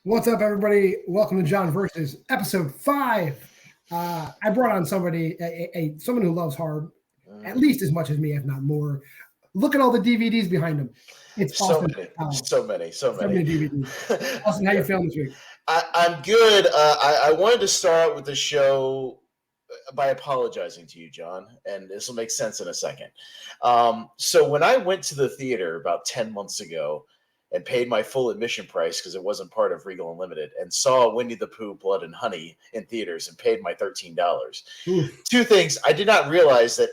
What's up, everybody? Welcome to John Versus episode 5. I brought on somebody, someone who loves horror at least as much as me, if not more. Look at all the DVDs behind him. It's So Austin. many. So many DVDs. Austin, how you feeling this week? I'm good. I wanted to start with the show by apologizing to you, John, and this will make sense in a second. So when I went to the theater about 10 months ago and paid my full admission price because it wasn't part of Regal Unlimited and saw Winnie the Pooh, Blood and Honey in theaters and paid my $13. Two things. I did not realize that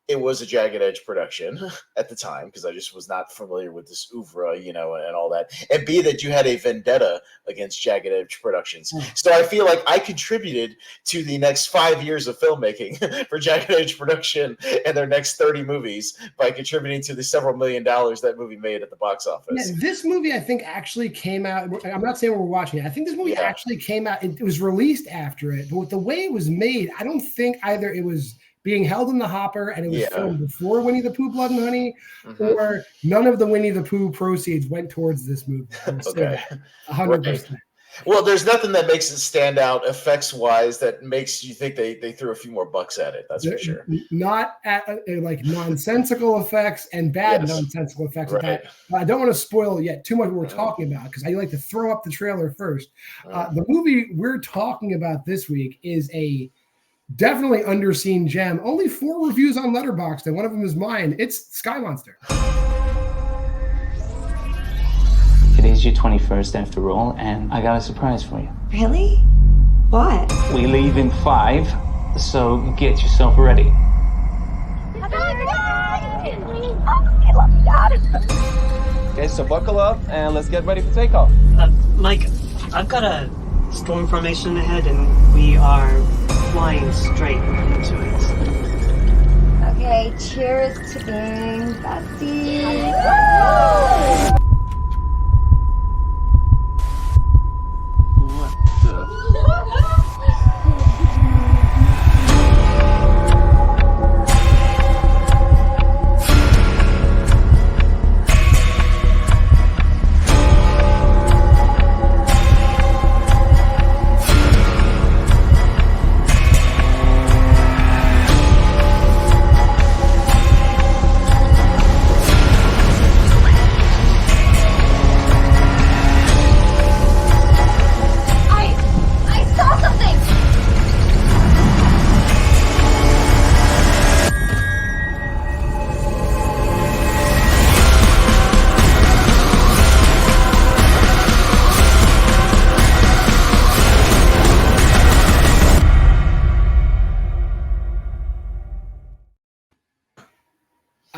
it was a Jagged Edge production at the time because I just was not familiar with this oeuvre, and all that. And B, that you had a vendetta against Jagged Edge Productions. So I feel like I contributed to the next 5 years of filmmaking for Jagged Edge Production and their next 30 movies by contributing to the several $1 million that movie made at the box office. Yeah, this movie, I think, actually came out. I'm not saying we're watching it. I think this movie actually came out. It was released after it. But with the way it was made, I don't think either it was being held in the hopper and it was filmed before Winnie the Pooh, Blood and Honey, or none of the Winnie the Pooh proceeds went towards this movie. Okay. 100%. Right. Well, there's nothing that makes it stand out effects-wise that makes you think they threw a few more bucks at it. That's for sure. Not at like nonsensical effects and bad nonsensical effects. Right. I don't want to spoil yet too much what we're talking about because I like to throw up the trailer first. The movie we're talking about this week is a definitely underseen gem. Only 4 reviews on Letterboxd, and one of them is mine. It's Sky Monster. It is your 21st after all, and I got a surprise for you. Really? What? We leave in 5, so get yourself ready. Okay, so buckle up and let's get ready for takeoff. Mike, I've got a storm formation ahead, and we are flying straight into it. Okay, cheers to being besties. What the?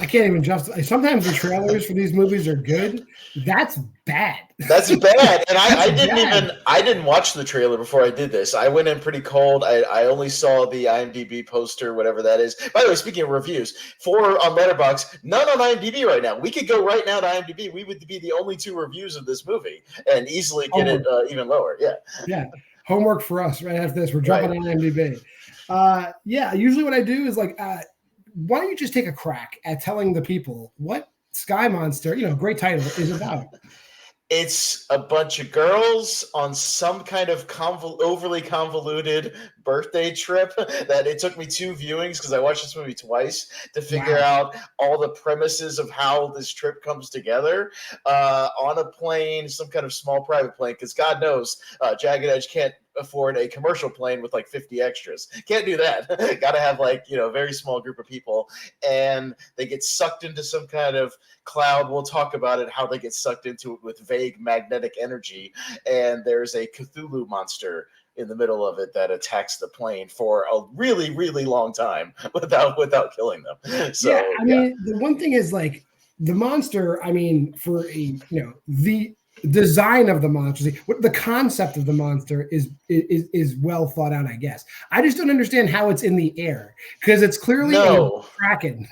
I can't even justify. Sometimes the trailers for these movies are good. That's bad. That's bad. And I didn't watch the trailer before I did this. I went in pretty cold. I only saw the IMDb poster, whatever that is. By the way, speaking of reviews, 4 on Letterboxd, none on IMDb right now. We could go right now to IMDb. We would be the only 2 reviews of this movie and easily get it even lower. Yeah. Yeah. Homework for us right after this. We're jumping on IMDb. Usually what I do is why don't you just take a crack at telling the people what Sky Monster, great title, is about? It's a bunch of girls on some kind of overly convoluted birthday trip that it took me 2 viewings because I watched this movie twice to figure out all the premises of how this trip comes together on a plane, some kind of small private plane, because God knows Jagged Edge can't afford a commercial plane with 50 extras. Can't do that. Got to have a very small group of people, and they get sucked into some kind of cloud. We'll talk about it, how they get sucked into it with vague magnetic energy, and there's a Cthulhu monster in the middle of it that attacks the plane for a really, really long time without killing them. So the one thing is the monster. For the design of the monster, the concept of the monster is well thought out, I guess. I just don't understand how it's in the air because it's clearly a kraken.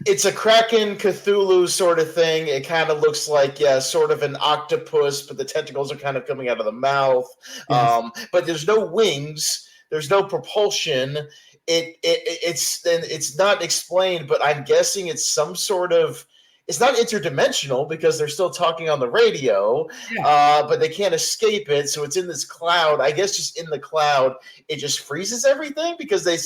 It's a Kraken Cthulhu sort of thing. It kind of looks like, sort of an octopus, but the tentacles are kind of coming out of the mouth. Yes. But there's no wings. There's no propulsion. It's not explained, but I'm guessing it's some sort of it's not interdimensional because they're still talking on the radio, but they can't escape it. So it's in this cloud. I guess just in the cloud, it just freezes everything because they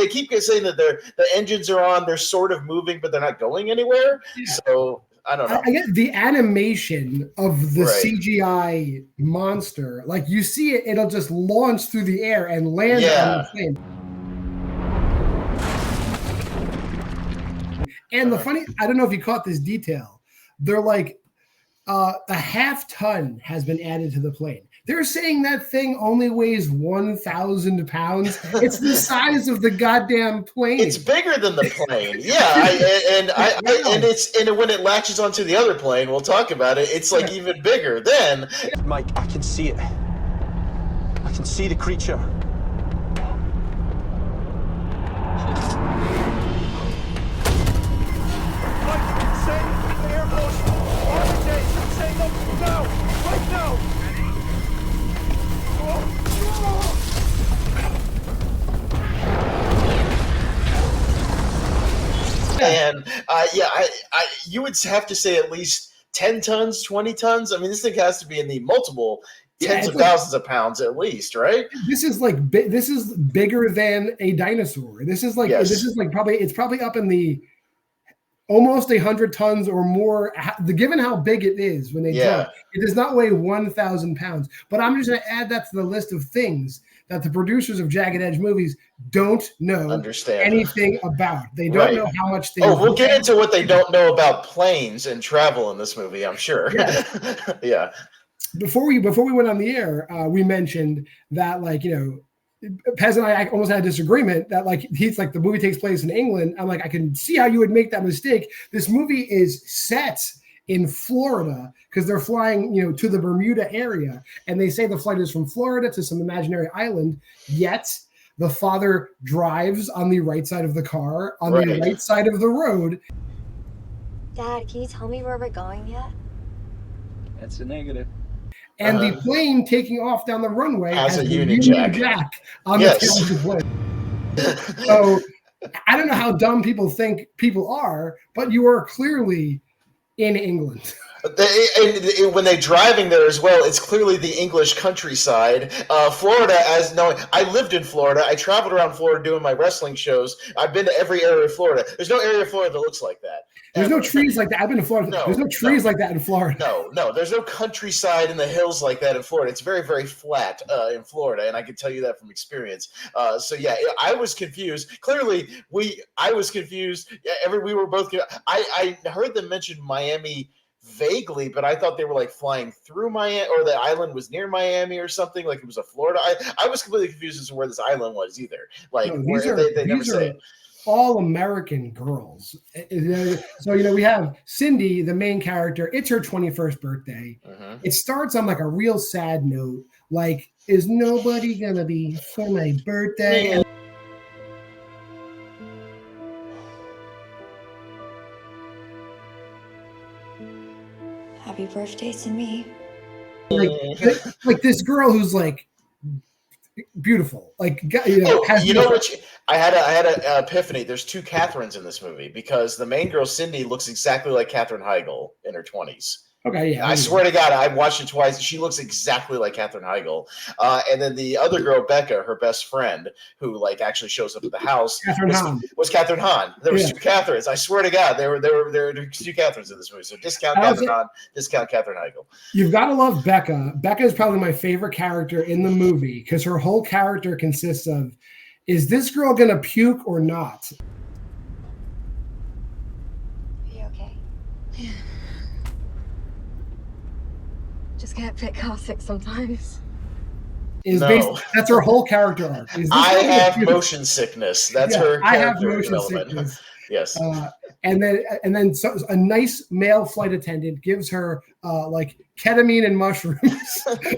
keep saying that the engines are on, they're sort of moving, but they're not going anywhere. Yeah. So I don't know. I get the animation of the CGI monster. Like you see it, it'll just launch through the air and land on the plane. And the funny, I don't know if you caught this detail. They're like, a half ton has been added to the plane. They're saying that thing only weighs 1,000 pounds. It's the size of the goddamn plane. It's bigger than the plane. And when it latches onto the other plane, we'll talk about it. It's like even bigger. Then, Mike, I can see it. I can see the creature. And you would have to say at least 10 tons, 20 tons. I mean, this thing has to be in the multiple tens of thousands of pounds at least, right? This is like this is bigger than a dinosaur. This is like it's probably up in the almost 100 tons or more. Given how big it is when they jump, it does not weigh 1,000 pounds. But I'm just going to add that to the list of things that the producers of Jagged Edge movies don't know anything about. They don't know how much they. We'll get into what they don't know about planes and travel in this movie, I'm sure. Yeah. Before we went on the air, we mentioned that, like, Pez and I almost had a disagreement that, like, he's like, the movie takes place in England. I'm like, I can see how you would make that mistake. This movie is set in Florida because they're flying, to the Bermuda area, and they say the flight is from Florida to some imaginary island. Yet the father drives on the right side of the car, on the right side of the road. Dad, can you tell me where we're going yet? That's a negative. And the plane taking off down the runway has a Union Jack on the tail of the plane. So I don't know how dumb people think people are, but you are clearly in England. When they're driving there as well, it's clearly the English countryside. Florida, I lived in Florida. I traveled around Florida doing my wrestling shows. I've been to every area of Florida. There's no area of Florida that looks like that. There's no trees like that. I've been to Florida. There's no trees like that in Florida. No. There's no countryside in the hills like that in Florida. It's very, very flat in Florida, and I can tell you that from experience. I was confused. Clearly, I was confused. We were both. I heard them mention Miami vaguely, but I thought they were like flying through Miami, or the island was near Miami or something. Like it was a Florida. I was completely confused as to where this island was either. Like they never say it. All American girls. So, we have Cindy, the main character. It's her 21st birthday. It starts on like a real sad note. Like, is nobody gonna be for my birthday? Happy birthday to me. Like this girl who's like beautiful. Like, I had an epiphany. There's two Catherines in this movie because the main girl, Cindy, looks exactly like Katherine Heigl in her 20s. Okay, yeah. I swear to God, I watched it twice. She looks exactly like Katherine Heigl. And then the other girl, Becca, her best friend, who like actually shows up at the house, was Katherine Hahn. There was two Catherines. I swear to God, there were two Catherines in this movie. So discount Katherine Hahn, discount Katherine Heigl. You've got to love Becca. Becca is probably my favorite character in the movie because her whole character consists of, is this girl gonna puke or not? Are you okay? Yeah. Just get a bit caustic sometimes. That's her whole character arc. I have motion sickness. That's her. I have motion sickness. Yes. And then a nice male flight attendant gives her like ketamine and mushrooms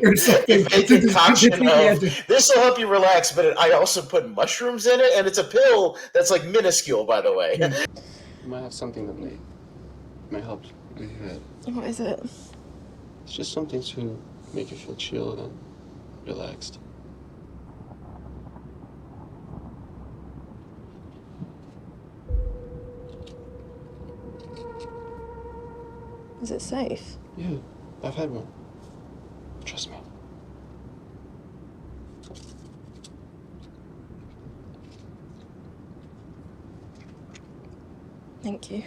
or something. This will help you relax, but I also put mushrooms in it, and it's a pill that's like minuscule, by the way. You might have something that may help in your head. What is it? It's just something to make you feel chilled and relaxed. Is it safe? Yeah, I've had one. Trust me. Thank you.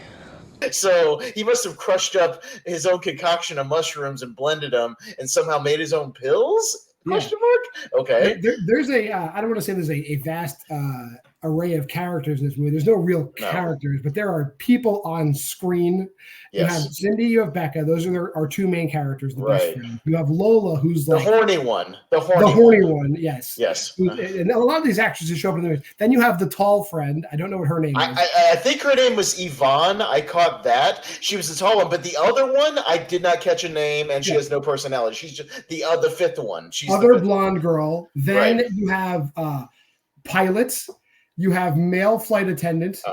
So he must have crushed up his own concoction of mushrooms and blended them and somehow made his own pills? Question mark? Okay. There's I don't want to say there's a vast array of characters in this movie. There's no real characters, but there are people on screen. You have Cindy, you have Becca. Those are our two main characters, the best friends. You have Lola, who's the like horny one. The horny one, yes. Yes. And a lot of these actresses show up in the movie. Then you have the tall friend. I don't know what her name is. I think her name was Yvonne. I caught that. She was the tall one, but the other one, I did not catch a name, and she has no personality. She's just the fifth one. She's other blonde girl. Then you have pilots. You have male flight attendants.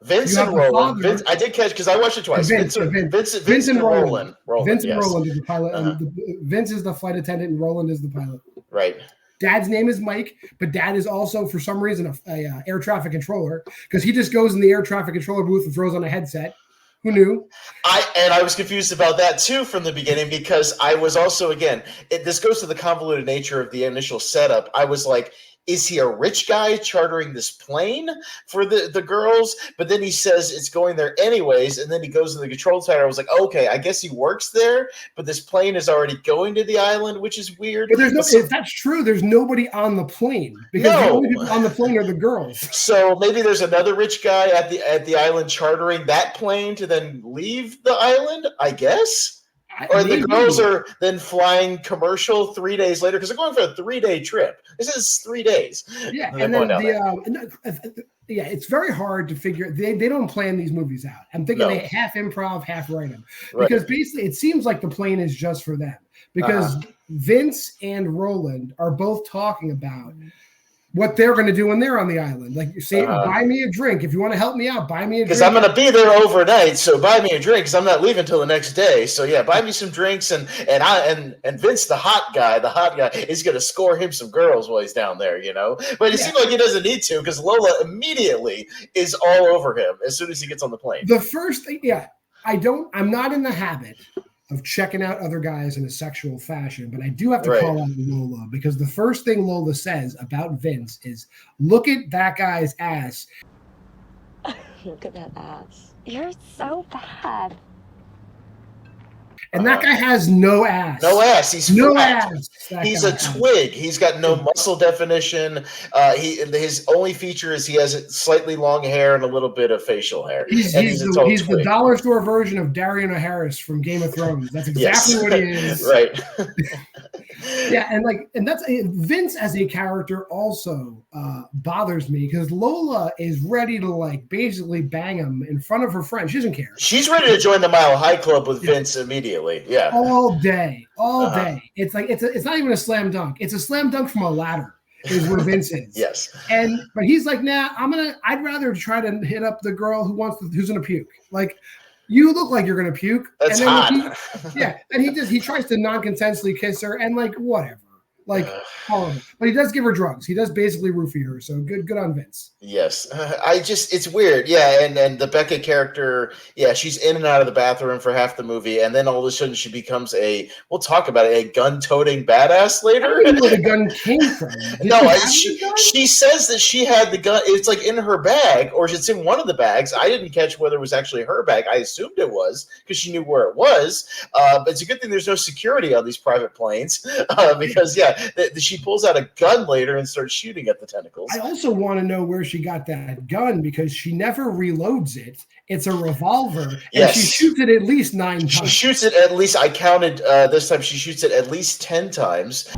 Vince and Roland. Vince, I did catch because I watched it twice. Vince and Roland. Vince and Roland is the pilot. Vince is the flight attendant, and Roland is the pilot. Right. Dad's name is Mike, but Dad is also, for some reason, a air traffic controller because he just goes in the air traffic controller booth and throws on a headset. Who knew? I was confused about that too from the beginning because I was also, again, this goes to the convoluted nature of the initial setup. I was like, is he a rich guy chartering this plane for the girls? But then he says it's going there anyways, and then he goes to the control tower. I was like, okay, I guess he works there, but this plane is already going to the island, which is weird. But if that's true, there's nobody on the plane because the only people on the plane are the girls. So maybe there's another rich guy at the island chartering that plane to then leave the island, I guess. Or the girls are then flying commercial 3 days later because they're going for a 3-day trip. This is 3 days. Yeah, and then it's very hard to figure. They don't plan these movies out. I'm thinking they half improv, half write them because basically it seems like the plane is just for them because Vince and Roland are both talking about what they're going to do when they're on the island. Like, say, buy me a drink. If you want to help me out, buy me a drink. Because I'm going to be there overnight, so buy me a drink because I'm not leaving until the next day. So, yeah, buy me some drinks. And Vince, the hot guy, is going to score him some girls while he's down there, you know? But it seems like he doesn't need to because Lola immediately is all over him as soon as he gets on the plane. The first thing, I'm not in the habit of checking out other guys in a sexual fashion, but I do have to call out Lola because the first thing Lola says about Vince is, look at that guy's ass. Look at that ass. You're so bad. And that guy has no ass. No ass. He's no flat. ass. He's a twig. He's got no muscle definition. His only feature is he has slightly long hair and a little bit of facial hair. He's the dollar store version of Darian O'Harris from Game of Thrones. That's exactly what he is. Right. and that's Vince as a character also bothers me because Lola is ready to basically bang him in front of her friend. She doesn't care. She's ready to join the Mile High Club with Vince immediately. Yeah, all day. It's like it's not even a slam dunk. It's a slam dunk from a ladder. Is where Vince is. Yes, but he's like, nah. I'd rather try to hit up the girl who's gonna puke. Like, you look like you're gonna puke. That's and then hot. And he tries to non-consensually kiss her and whatever. Horrible. But he does give her drugs. He does basically roofie her. So good on Vince. Yes. It's weird. Yeah. And the Becca character, she's in and out of the bathroom for half the movie. And then all of a sudden she becomes we'll talk about it, a gun-toting badass later. I don't even know where the gun came from. She says that she had the gun. It's in her bag or it's in one of the bags. I didn't catch whether it was actually her bag. I assumed it was because she knew where it was. But it's a good thing there's no security on these private planes because, she pulls out a gun later and starts shooting at the tentacles. I also want to know where she got that gun because she never reloads it. It's a revolver, and she shoots it at least 9 times. She shoots it at least, I counted this time, she shoots it at least 10 times.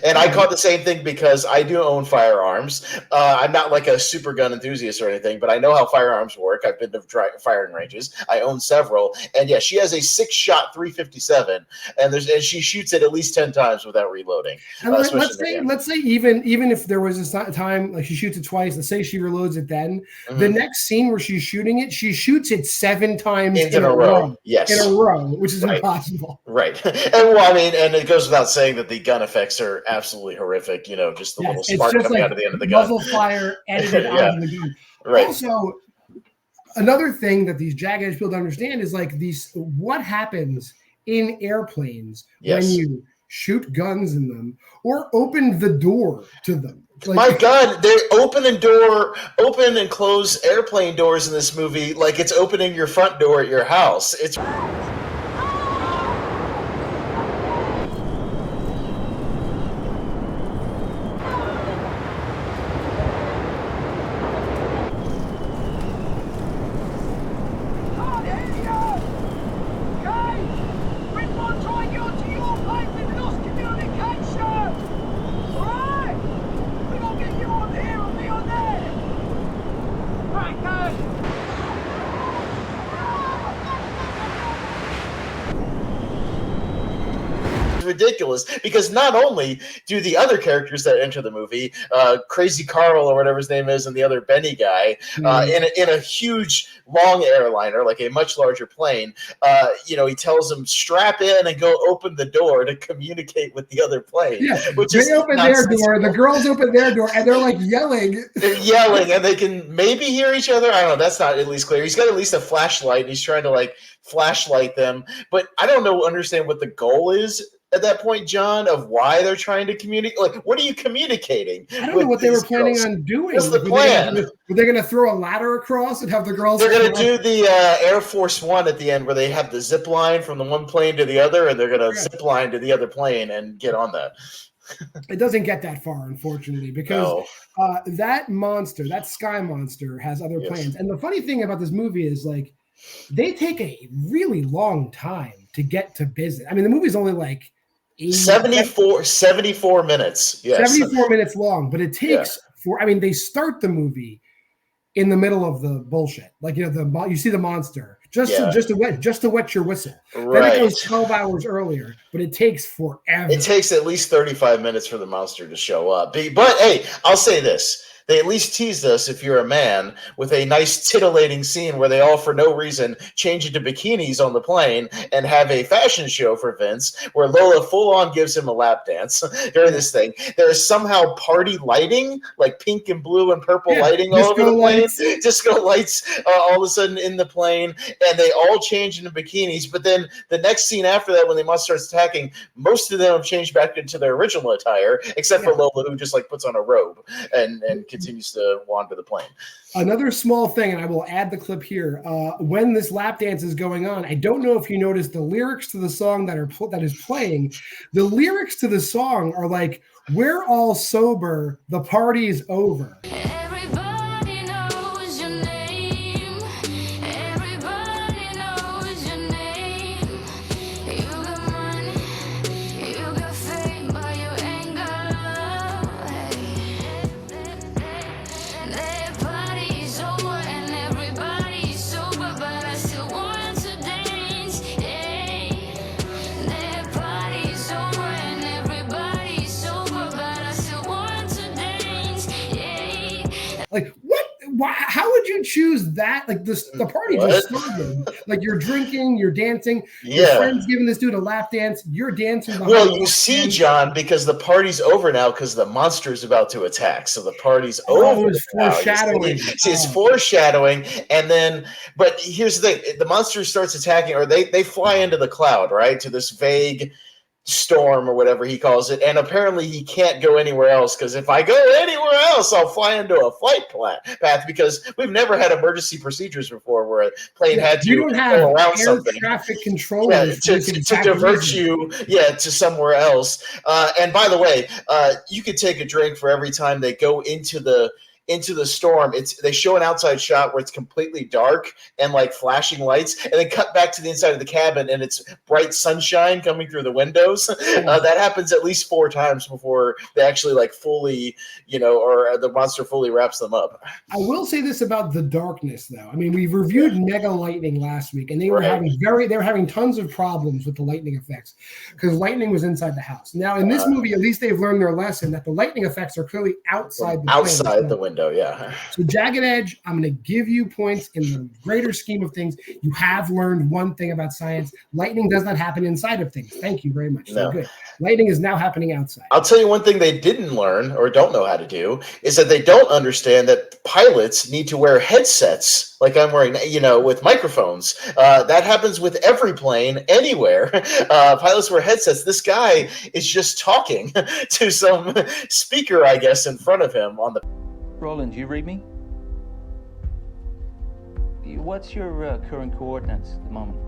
And I caught the same thing because I do own firearms. I'm not like a super gun enthusiast or anything, but I know how firearms work. I've been to firing ranges. I own several. And yeah, she has a 6-shot 357, and she shoots it at least 10 times without reloading. And let's say even if there was a time like she shoots it twice, let's say she reloads it then. The next scene where she's shooting it, she shoots it 7 times in a row. Yes. In a row, which is impossible. Right. And well, I mean, and it goes without saying that the gun effects are absolutely horrific, you know, just the little spark coming out of the end of the gun. Muzzle fire edited out of the gun. Right. Also, another thing that these jagged edge people don't understand is like what happens in airplanes when you shoot guns in them or open the door to them. Like, my God, they open and close airplane doors in this movie like it's opening your front door at your house. It's ridiculous because not only do the other characters that enter the movie, Crazy Carl or whatever his name is, and the other Benny guy, in a huge long airliner, like a much larger plane, you know, he tells them strap in and go open the door to communicate with the other plane. Yeah, they open their door, the girls open their door, and they're like yelling. They're yelling, and they can maybe hear each other. I don't know. That's not at least clear. He's got at least a flashlight, and he's trying to like flashlight them. But I don't understand what the goal is at that point, John, of why they're trying to communicate. Like, what are you communicating? I don't know what they were planning on doing. What's the plan? Were they going to throw a ladder across and have the girls? They're going to do the Air Force One at the end, where they have the zip line from the one plane to the other, and they're going to zip line to the other plane and get on that. It doesn't get that far, unfortunately, because that monster, that sky monster, has other plans. And the funny thing about this movie is, like, they take a really long time to get to business. I mean, the movie's only like 74 minutes. Yes. 74 minutes long, but it takes they start the movie in the middle of the bullshit. Like, you know, you see the monster just to wet your whistle. Right. Then it goes 12 hours earlier, but it takes forever. It takes at least 35 minutes for the monster to show up. But hey, I'll say this. They at least teased us, if you're a man, with a nice titillating scene where they all, for no reason, change into bikinis on the plane and have a fashion show for Vince, where Lola full-on gives him a lap dance during this thing. There is somehow party lighting, like pink and blue and purple lighting all over the plane. Disco lights all of a sudden in the plane, and they all change into bikinis. But then the next scene after that, when the monster starts attacking, most of them have changed back into their original attire, except for Lola, who just like puts on a robe and continues to wander the plane. Another small thing, and I will add the clip here. When this lap dance is going on, I don't know if you noticed the lyrics to the song that is playing. The lyrics to the song are like, "We're all sober, the party's over." Like, what? Why? How would you choose that? Like, the party just started. Like, you're drinking, you're dancing. Your friend's giving this dude a lap dance. You're dancing. Well, you see, John, because the party's over now because the monster is about to attack. So the party's over. It's foreshadowing. See, it's foreshadowing. And then, but here's the thing. The monster starts attacking, or they fly into the cloud, right, to this vague storm or whatever he calls it, and apparently he can't go anywhere else because if I go anywhere else, I'll fly into a flight path because we've never had emergency procedures before where a plane had to go around something. Traffic control to divert you, to somewhere else. And by the way, you could take a drink for every time they go into the into the storm, they show an outside shot where it's completely dark and like flashing lights, and then cut back to the inside of the cabin and it's bright sunshine coming through the windows. That happens at least 4 times before they actually like fully, or the monster fully wraps them up. I will say this about the darkness, though. I mean, we reviewed Mega Lightning last week, and they were having tons of problems with the lightning effects because lightning was inside the house. Now, in this movie, at least they've learned their lesson that the lightning effects are clearly outside the window. Yeah. So Jagged Edge, I'm going to give you points in the greater scheme of things. You have learned one thing about science: lightning does not happen inside of things. Thank you very much. So good. Lightning is now happening outside. I'll tell you one thing they didn't learn or don't know how to do is that they don't understand that pilots need to wear headsets like I'm wearing, with microphones. That happens with every plane anywhere. Pilots wear headsets. This guy is just talking to some speaker, I guess, in front of him on the. Roland, you read me? What's your current coordinates at the moment?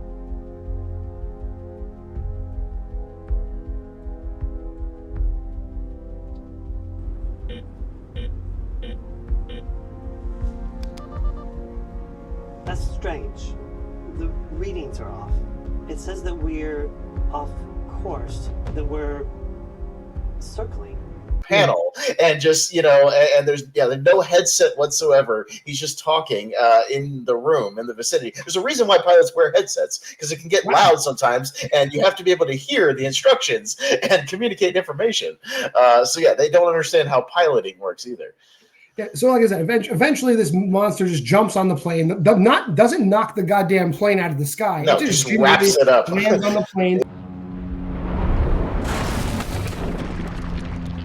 That's strange. The readings are off. It says that we're off course, that we're circling. Panel and just and there's no headset whatsoever. He's just talking in the room, in the vicinity. There's a reason why pilots wear headsets, because it can get loud sometimes and you have to be able to hear the instructions and communicate information. They don't understand how piloting works either. Yeah, so like I said, eventually this monster just jumps on the plane. Doesn't knock the goddamn plane out of the sky. No, it just wraps it up. Lands on the plane.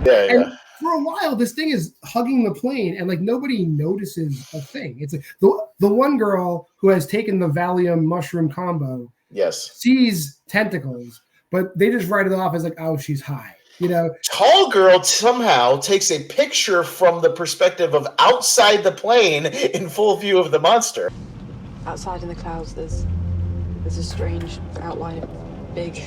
And for a while, this thing is hugging the plane, and like nobody notices a thing. It's like the one girl who has taken the Valium mushroom combo, sees tentacles, but they just write it off as like, oh, she's high. Tall girl somehow takes a picture from the perspective of outside the plane in full view of the monster. Outside in the clouds, there's a strange outline of big.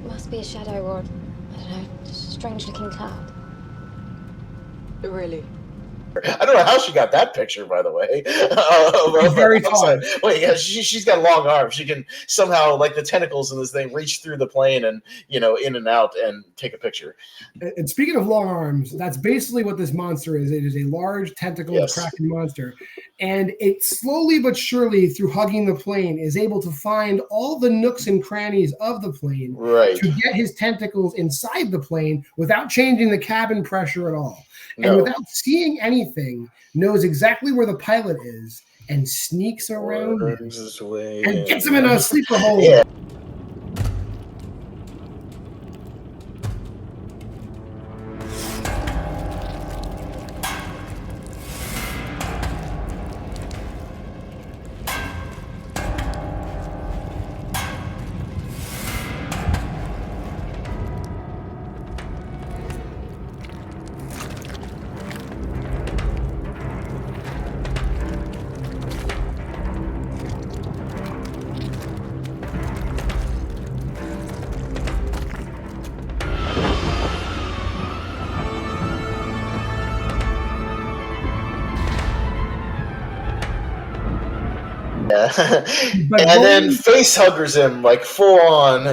Must be a shadow or, I don't know, just a strange-looking cloud. Really? I don't know how she got that picture, by the way. Very tall. Wait, yeah, she's got long arms. She can somehow, like the tentacles in this thing, reach through the plane and, in and out and take a picture. And speaking of long arms, that's basically what this monster is. It is a large tentacled kraken monster. And it slowly but surely, through hugging the plane, is able to find all the nooks and crannies of the plane to get his tentacles inside the plane without changing the cabin pressure at all. And without seeing anything, knows exactly where the pilot is and sneaks around him and gets him in a sleeper hole. Yeah. And then face huggers him like full on,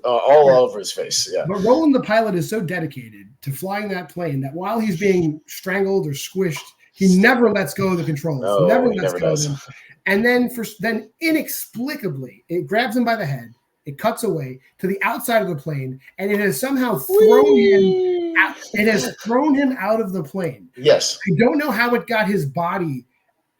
all over his face. Yeah. But Roland the pilot is so dedicated to flying that plane that while he's being strangled or squished, he never lets go of the controls. No, never lets go does. of them. And then inexplicably, it grabs him by the head. It cuts away to the outside of the plane, and it has somehow thrown him out. It has thrown him out of the plane. Yes. I don't know how it got his body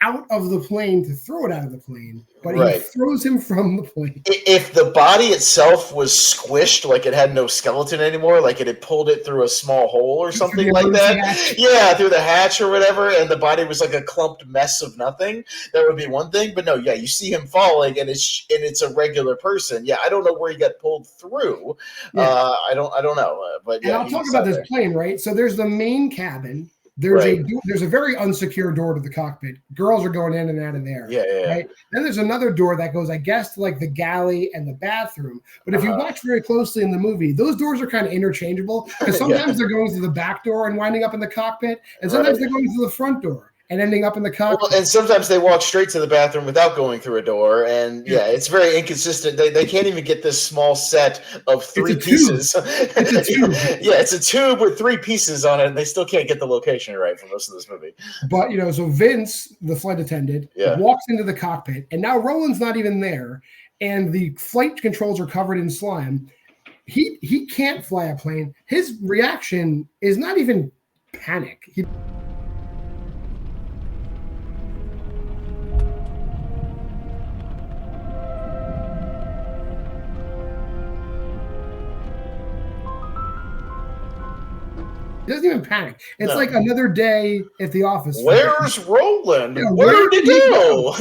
out of the plane to throw it out of the plane, but he throws him from the plane. If the body itself was squished, like it had no skeleton anymore, like it had pulled it through a small hole or something like that, through the hatch or whatever, and the body was like a clumped mess of nothing, that would be one thing. But no, you see him falling, and it's a regular person. Yeah, I don't know where he got pulled through. I don't know. But and I'll talk about this plane, right? So there's the main cabin. There's there's a very unsecure door to the cockpit. Girls are going in and out of there. Yeah. Right? Then there's another door that goes, I guess, to like the galley and the bathroom. But if you watch very closely in the movie, those doors are kind of interchangeable because sometimes they're going to the back door and winding up in the cockpit, and sometimes they're going to the front door and ending up in the cockpit. Well, and sometimes they walk straight to the bathroom without going through a door, and it's very inconsistent. They can't even get this small set of 3 pieces. It's a tube. It's a tube with 3 pieces on it, and they still can't get the location right for most of this movie. But so Vince, the flight attendant, walks into the cockpit, and now Roland's not even there, and the flight controls are covered in slime. He can't fly a plane. His reaction is not even panic. He doesn't even panic. It's like another day at the office. Where's Roland? Where did he go?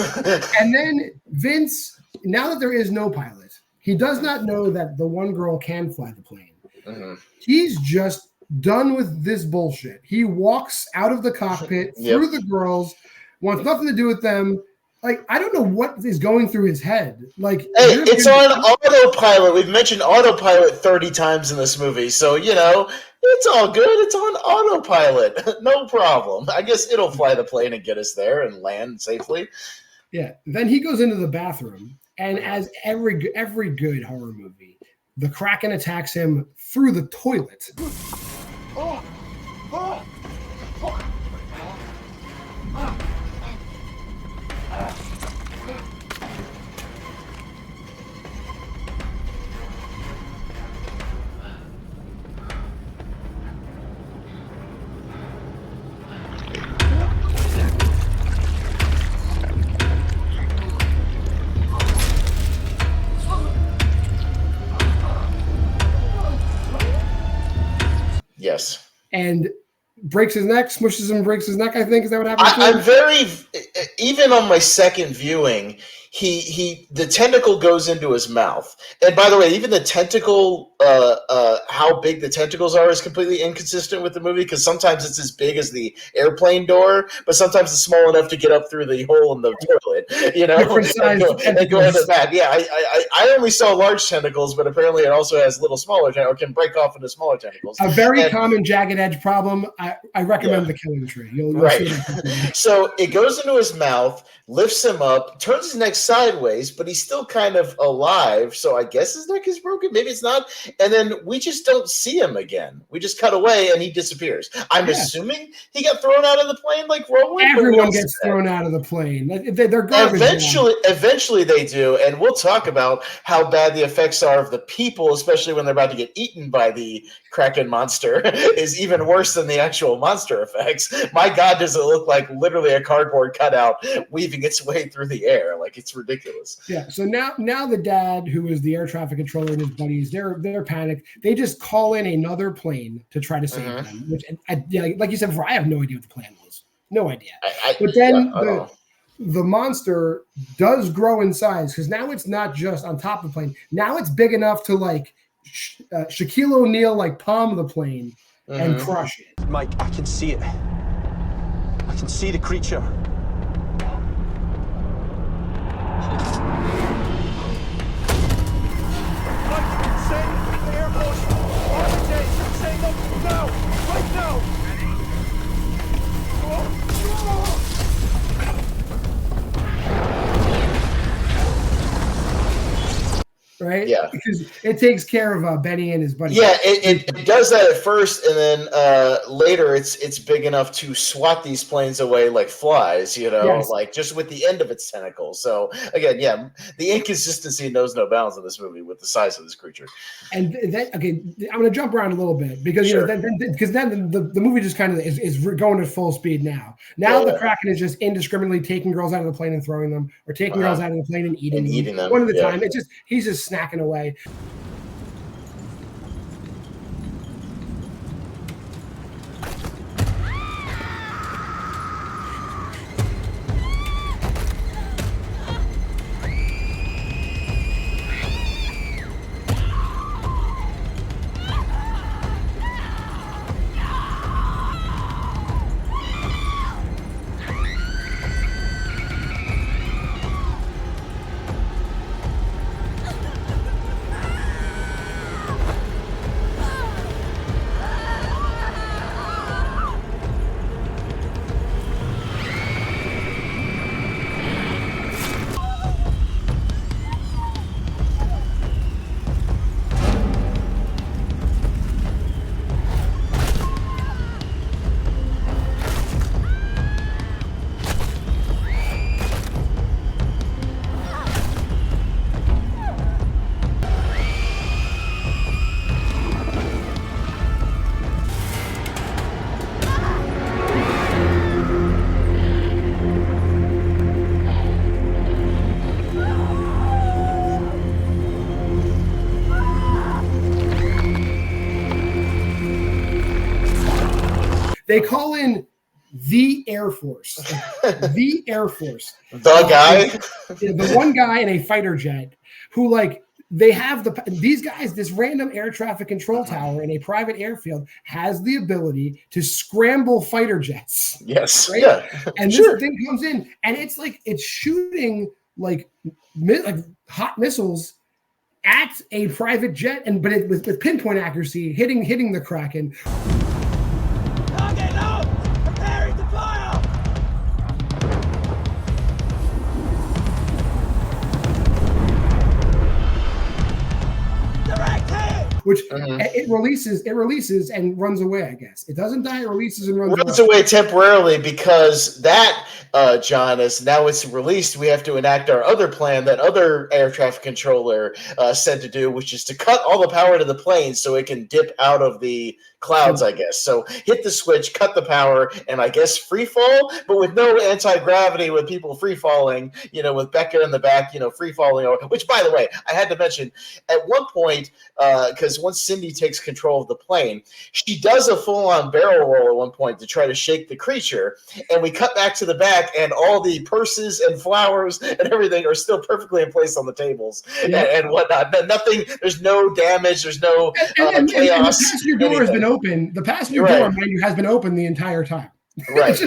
And then Vince, now that there is no pilot, he does not know that the one girl can fly the plane. He's just done with this bullshit. He walks out of the cockpit through the girls, wants nothing to do with them. Like, I don't know what is going through his head. Like, hey, it's on autopilot. We've mentioned autopilot 30 times in this movie, so it's all good. It's on autopilot. No problem. I guess it'll fly the plane and get us there and land safely. Yeah. Then he goes into the bathroom, and as every good horror movie, the Kraken attacks him through the toilet. Yes. And breaks his neck, smushes him, breaks his neck, I think. Is that what happened? I'm very, even on my second viewing, the tentacle goes into his mouth. And by the way, even the tentacle, how big the tentacles are is completely inconsistent with the movie, because sometimes it's as big as the airplane door, but sometimes it's small enough to get up through the hole in the toilet, Different size and go into that. Yeah, I only saw large tentacles, but apparently it also has little smaller tentacles, or can break off into smaller tentacles. A very common jagged edge problem. I recommend the Killing Tree. You'll see it. So it goes into his mouth, lifts him up, turns his neck sideways, but he's still kind of alive. So I guess his neck is broken. Maybe it's not. And then we just don't see him again. We just cut away and he disappears. I'm assuming he got thrown out of the plane like Roland. Everyone gets thrown out of the plane. They're garbage. Eventually they do. And we'll talk about how bad the effects are of the people, especially when they're about to get eaten by the Kraken monster, is even worse than the actual monster effects. My God, does it look like literally a cardboard cutout weaving its way through the air. Like, it's ridiculous. Yeah. So now the dad, who is the air traffic controller, and his buddies, they're panicked. They just call in another plane to try to save them. Which, like you said before, I have no idea what the plan was. No idea. But then the monster does grow in size, because now it's not just on top of the plane. Now it's big enough to like Shaquille O'Neal like palm the plane and crush it. Mike, I can see it. I can see the creature. Right? Yeah. Because it takes care of Benny and his buddy. Yeah, it does that at first, and then later it's big enough to swat these planes away like flies, like just with the end of its tentacles. So again, the inconsistency knows no bounds in this movie with the size of this creature. And then, I'm going to jump around a little bit because then the movie just kind of is going at full speed now. Now the Kraken is just indiscriminately taking girls out of the plane and throwing them, or taking girls out of the plane and eating them one at a time. He's just snacking away. They call in the Air Force, the Air Force, the guy, the one guy in a fighter jet who like. They have these guys, this random air traffic control tower in a private airfield has the ability to scramble fighter jets. Yes. Right? Yeah. And this thing comes in and it's like it's shooting like hot missiles at a private jet, and but it with pinpoint accuracy, hitting the Kraken. Target locked! Preparing to fire! Which it releases and runs away, I guess. It doesn't die, it releases and runs away temporarily because that, John, is now it's released. We have to enact our other plan that other air traffic controller said to do, which is to cut all the power to the plane so it can dip out of the clouds, I guess. So hit the switch, cut the power, and I guess free fall, but with no anti-gravity, with people free falling, with Becca in the back, free falling over. Which, by the way, I had to mention at one point, because once Cindy takes control of the plane, she does a full-on barrel roll at one point to try to shake the creature, and we cut back to the back, and all the purses and flowers and everything are still perfectly in place on the tables and whatnot. Nothing, there's no damage, there's no chaos. And the passenger door has been open. The passenger door, mind you, has been open the entire time. Right.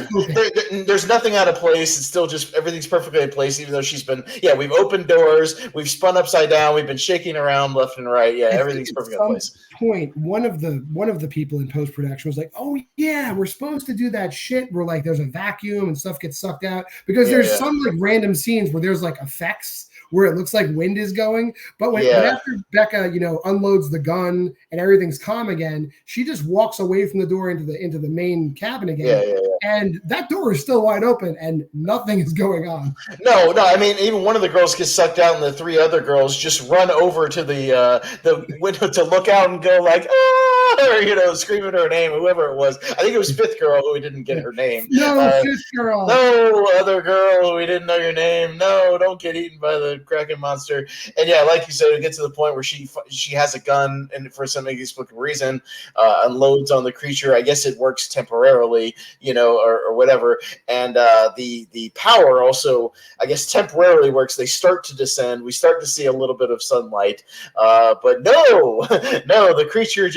There's nothing out of place. It's still just everything's perfectly in place, even though she's been, we've opened doors, we've spun upside down, we've been shaking around left and right. Yeah, everything's perfectly in place. Point one of the people in post-production was like, oh yeah, we're supposed to do that shit where like there's a vacuum and stuff gets sucked out, because there's some like random scenes where there's like effects where it looks like wind is going, but but after Becca unloads the gun and everything's calm again, she just walks away from the door into the main cabin again, and that door is still wide open and nothing is going on. No, I mean, even one of the girls gets sucked out and the three other girls just run over to the window to look out and go like, or screaming her name, whoever it was. I think it was fifth girl who we didn't get her name. No, fifth girl. No, other girl who we didn't know your name. No, don't get eaten by the Kraken monster. And like you said, it gets to the point where she has a gun and for some inexplicable reason unloads on the creature. I guess it works temporarily, or whatever. And the power also, I guess, temporarily works. They start to descend. We start to see a little bit of sunlight, but no, the creature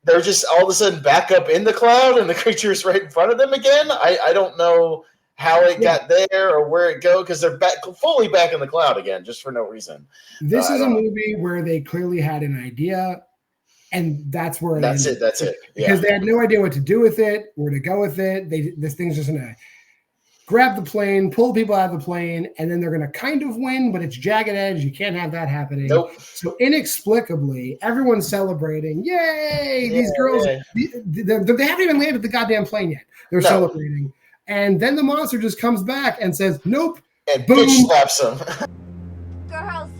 they're just all of a sudden back up in the cloud, and the creature is right in front of them again. I don't know how it got there or where it go, because they're fully back in the cloud again, just for no reason. This is a movie where they clearly had an idea, and that's where that's it. Because they had no idea what to do with it, where to go with it. This thing's just gonna grab the plane, pull people out of the plane, and then they're gonna kind of win, but it's jagged edge. You can't have that happening. Nope. So inexplicably, everyone's celebrating. Yay! These girls, they haven't even landed the goddamn plane yet. They're celebrating. And then the monster just comes back and says, nope. And boom. bitch slaps them. Girls,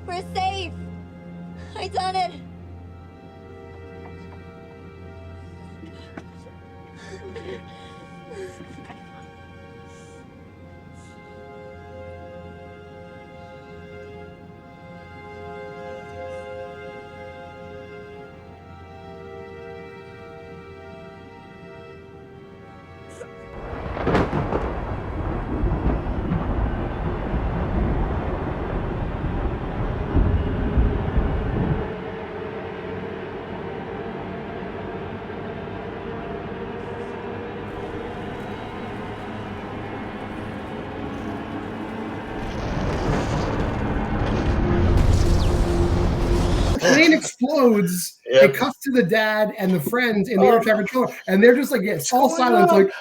we're safe. I done it. Plane explodes. It cuts to the dad and the friends in the air traffic controller, and they're just like, it's all silence, like,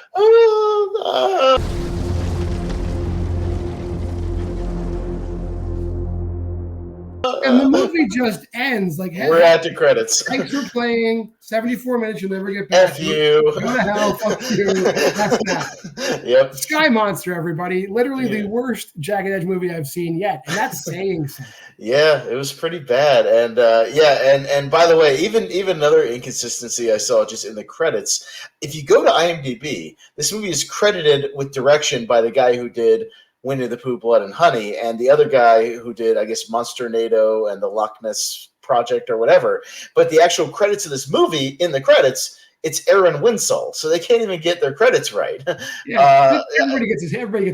and the movie just ends like, hey, we're at the credits. Thanks for playing. 74 minutes, you'll never get back. F you. Go to hell. Fuck you. That's that. Yep. Sky Monster, everybody. Literally the worst Jagged Edge movie I've seen yet, and that's saying something. Yeah, it was pretty bad, and and by the way, even another inconsistency I saw just in the credits. If you go to IMDb, this movie is credited with direction by the guy who did Winnie the Pooh, Blood and Honey, and the other guy who did, I guess, Monsternado and the Loch Ness Project or whatever. But the actual credits of this movie, in the credits, it's Aaron Winsell, so they can't even get their credits right. Yeah, everybody gets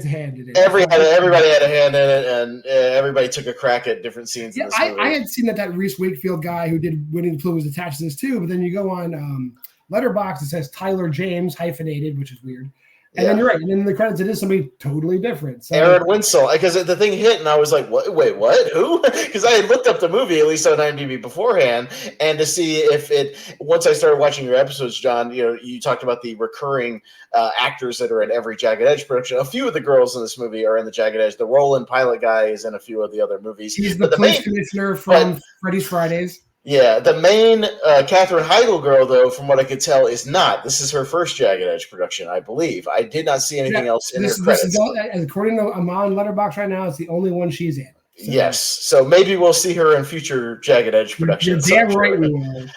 a hand in it. Everybody had a hand in it, and everybody took a crack at different scenes in this movie. I had seen that Reese Wakefield guy who did Winnie the Pooh was attached to this too, but then you go on Letterboxd, it says Tyler James hyphenated, which is weird. And then you're right. And then in the credits, it is somebody totally different. So, Aaron Winsell, because the thing hit, and I was like, "What? Wait, what? Who?" Because I had looked up the movie at least on IMDb beforehand, and to see if it. Once I started watching your episodes, John, you talked about the recurring actors that are in every Jagged Edge production. A few of the girls in this movie are in the Jagged Edge. The Roland pilot guy is in a few of the other movies. He's the police commissioner from Freddy's Fridays. Yeah, the main Katherine Heigl girl, though, from what I could tell, is not. This is her first Jagged Edge production, I believe. I did not see anything else in her credits. According to I'm on Letterboxd right now, it's the only one she's in. So. Yes, so maybe we'll see her in future Jagged Edge productions. You're damn right we will.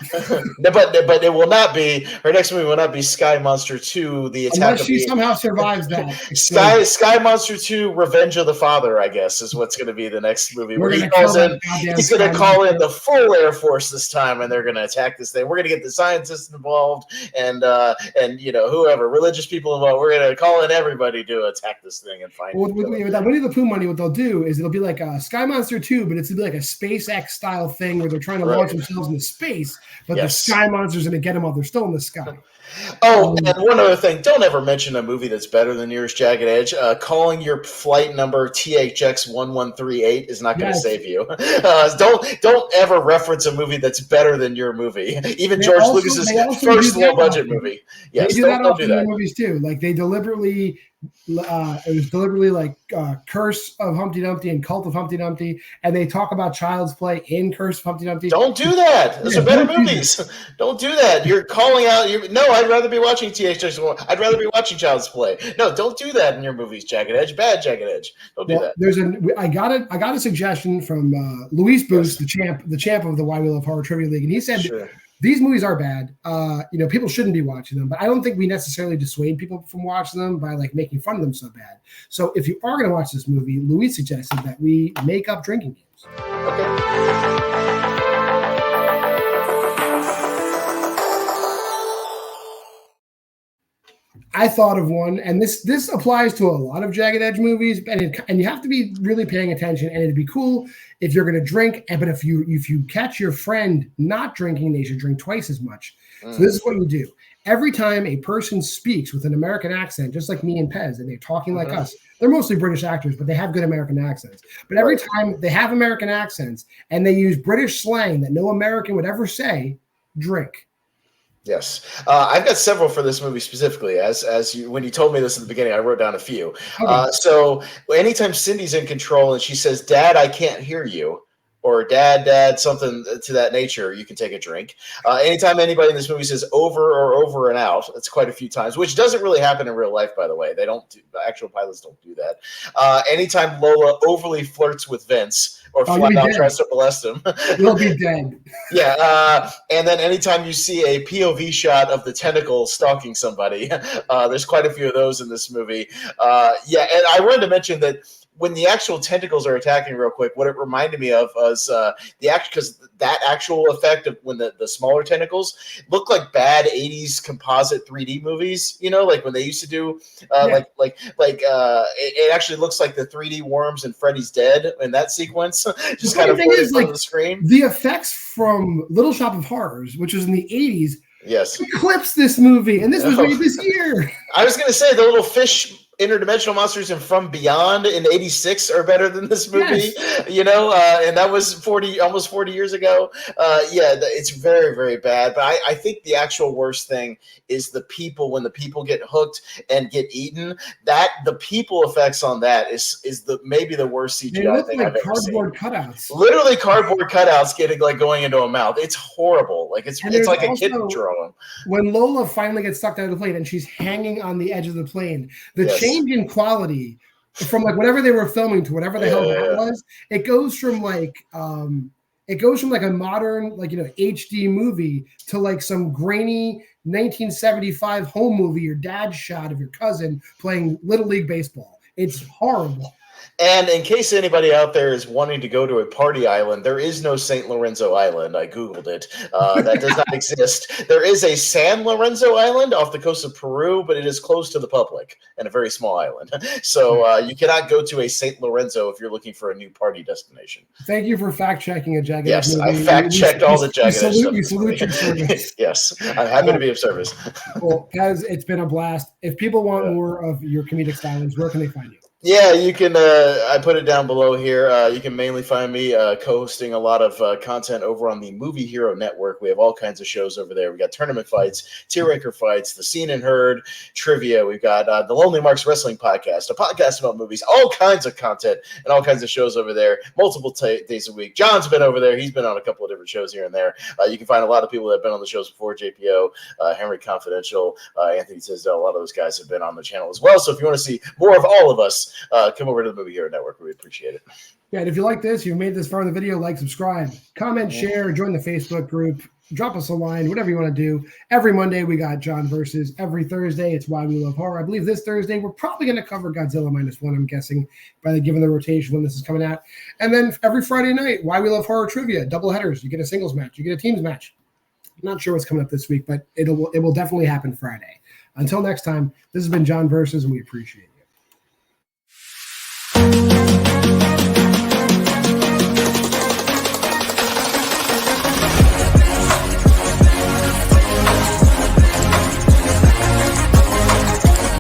but it will not be, her next movie will not be Sky Monster 2, The Attack Unless she somehow survives that. Sky Monster 2, Revenge of the Father, I guess, is what's going to be the next movie. Where he's going to call in the full Air Force this time, and they're going to attack this thing. We're going to get the scientists involved and whoever, religious people involved. We're going to call in everybody to attack this thing and find it. With that Winnie the Pooh money, what they'll do is it'll be like Sky Monster 2, but it's gonna be like a SpaceX style thing where they're trying to launch themselves into space, but the Sky Monster's gonna get them while they're still in the sky. Oh, and one other thing, don't ever mention a movie that's better than yours, Jagged Edge. Calling your flight number THX1138 is not going to save you. Don't ever reference a movie that's better than your movie. Even George Lucas's first low-budget movie. Yes, they do that often in movies too. Like they deliberately, it was deliberately like Curse of Humpty Dumpty and Cult of Humpty Dumpty, and they talk about Child's Play in Curse of Humpty Dumpty. Don't do that. Those are better movies. Don't do that. You're calling out. No, I'd rather be watching THX. I'd rather be watching Child's Play. No, don't do that in your movies, Jagged Edge. Bad Jagged Edge. Don't do that. I got a suggestion from Luis Boost, the champ of the Why We Love Horror Trivia League, and he said these movies are bad. People shouldn't be watching them, but I don't think we necessarily dissuade people from watching them by like making fun of them so bad. So if you are going to watch this movie, Luis suggested that we make up drinking games. Okay. I thought of one, and this applies to a lot of Jagged Edge movies, and you have to be really paying attention. And it'd be cool if you're going to drink, but if you catch your friend not drinking, they should drink twice as much. So this is what you do: every time a person speaks with an American accent, just like me and Pez, and they're talking like us, they're mostly British actors, but they have good American accents. But every time they have American accents and they use British slang that no American would ever say, drink. Yes, I've got several for this movie specifically. When you told me this in the beginning, I wrote down a few. Okay. So anytime Cindy's in control and she says, "Dad, I can't hear you," or "Dad," something to that nature, you can take a drink. Anytime anybody in this movie says "over" or "over and out," that's quite a few times, which doesn't really happen in real life, by the way. The actual pilots don't do that. Anytime Lola overly flirts with Vince or flat out tries to molest him, you'll be dead. Yeah, and then anytime you see a POV shot of the tentacle stalking somebody, there's quite a few of those in this movie. And I wanted to mention that when the actual tentacles are attacking, real quick, what it reminded me of was because that actual effect of when the smaller tentacles look like bad 80s composite 3D movies, like when they used to do it actually looks like the 3D worms in Freddy's Dead in that sequence, just kind of floating from the screen. The effects from Little Shop of Horrors, which was in the 80s, eclipsed this movie, and this was made this year. I was going to say the little fish interdimensional monsters and From Beyond in '86 are better than this movie, and that was almost 40 years ago. It's very, very bad. But I think the actual worst thing is the people, when the people get hooked and get eaten. That the people effects on that is maybe the worst CGI thing I've ever seen. Cardboard cutouts. Literally cardboard cutouts getting going into a mouth. It's horrible. Like it's like a kid drawing. When Lola finally gets sucked out of the plane and she's hanging on the edge of the plane, the change in quality from whatever they were filming to whatever the hell that was, it goes from a modern HD movie to some grainy 1975 home movie your dad shot of your cousin playing Little League baseball. It's horrible. And in case anybody out there is wanting to go to a party island, there is no St. Lorenzo Island. I Googled it. That does not exist. There is a San Lorenzo Island off the coast of Peru, but it is closed to the public and a very small island. So you cannot go to a St. Lorenzo if you're looking for a new party destination. Thank you for fact-checking a Jagged Yes, movie. I fact-checked all the Jagged Edge stuff. We salute your service. Yes, I'm happy to be of service. Well, guys, it's been a blast. If people want more of your comedic stylings, where can they find you? Yeah, you can. I put it down below here. You can mainly find me co-hosting a lot of content over on the Movie Hero Network. We have all kinds of shows over there. We got tournament fights, tier ranker fights, the Seen and Heard, trivia. We've got the Lonely Marks Wrestling Podcast, a podcast about movies, all kinds of content and all kinds of shows over there, multiple days a week. John's been over there. He's been on a couple of different shows here and there. You can find a lot of people that have been on the shows before, JPO, Henry Confidential, Anthony Tisdale. A lot of those guys have been on the channel as well. So if you want to see more of all of us, come over to the Movie Hero Network. We appreciate it. Yeah, and if you like this, you've made this far in the video, like, subscribe, comment, share, join the Facebook group, drop us a line, whatever you want to do. Every Monday, we got John Versus. Every Thursday, it's Why We Love Horror. I believe this Thursday, we're probably going to cover Godzilla -1, I'm guessing, given the rotation when this is coming out. And then every Friday night, Why We Love Horror Trivia, double headers. You get a singles match. You get a teams match. I'm not sure what's coming up this week, but it will definitely happen Friday. Until next time, this has been John Versus, and we appreciate it.